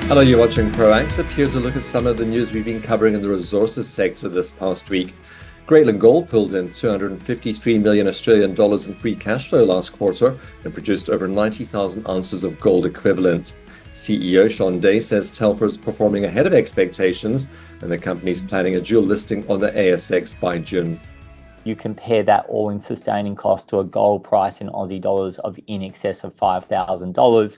Hello, you're watching Proactive. Here's a look at some of the news we've been covering in the resources sector this past week. Greatland Gold pulled in 253 million Australian dollars in free cash flow last quarter and produced over 90,000 ounces of gold equivalent. CEO Sean Day says Telfer is performing ahead of expectations and the company's planning a dual listing on the ASX by June. You compare that all-in sustaining cost to a gold price in Aussie dollars of in excess of $5,000.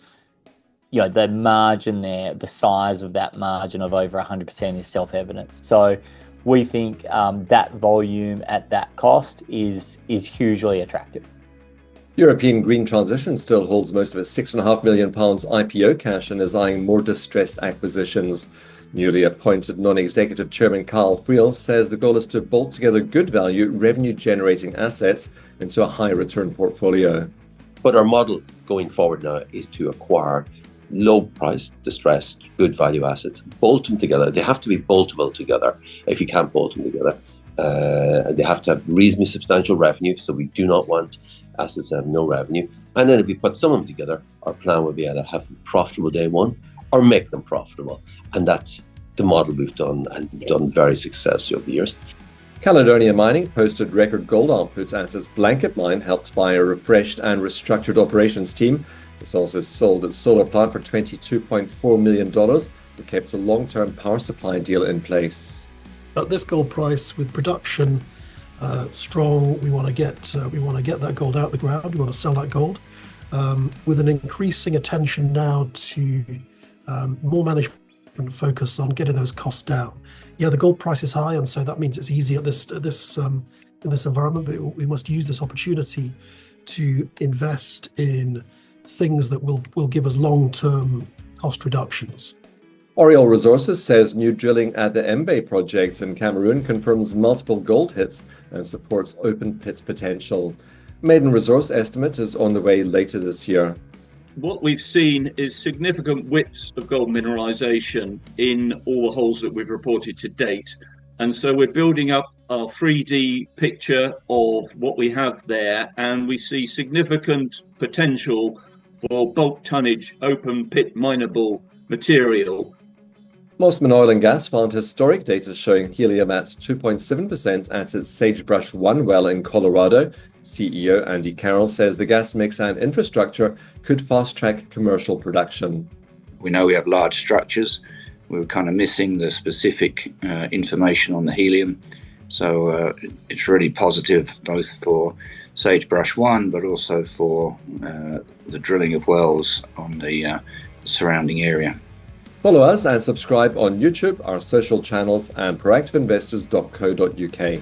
The margin there, the size of that margin of over 100% is self-evident. So we think that volume at that cost is hugely attractive. European Green Transition still holds most of its £6.5 million IPO cash and is eyeing more distressed acquisitions. Newly appointed non-executive chairman Carl Friel says the goal is to bolt together good value, revenue-generating assets into a high-return portfolio. But our model going forward now is to acquire low-priced, distressed, good value assets, bolt them together. They have to be boltable together. If you can't bolt them together, they have to have reasonably substantial revenue. So we do not want assets that have no revenue. And then if we put some of them together, our plan would be either have them profitable day one or make them profitable. And that's the model we've done, and we've done very successfully over the years. Caledonia Mining posted record gold output as its Blanket mine helped by a refreshed and restructured operations team. It's also sold its solar plant for $22.4 million and kept a long-term power supply deal in place. At this gold price, with production strong, we want to get that gold out the ground. We want to sell that gold with an increasing attention now to more management focus on getting those costs down. Yeah, the gold price is high, and so that means it's easy in this environment. But we must use this opportunity to invest in things that will give us long-term cost reductions. Oriole Resources says new drilling at the Mbe project in Cameroon confirms multiple gold hits and supports open pit potential. Maiden resource estimate is on the way later this year. What we've seen is significant widths of gold mineralization in all the holes that we've reported to date. And so we're building up our 3D picture of what we have there, and we see significant potential for bulk tonnage, open pit mineable material. Mossman Oil and Gas found historic data showing helium at 2.7% at its Sagebrush 1 well in Colorado. CEO Andy Carroll says the gas mix and infrastructure could fast-track commercial production. We know we have large structures. We were kind of missing the specific information on the helium. So it's really positive both for Sagebrush 1, but also for the drilling of wells on the surrounding area. Follow us and subscribe on YouTube, our social channels, and proactiveinvestors.co.uk.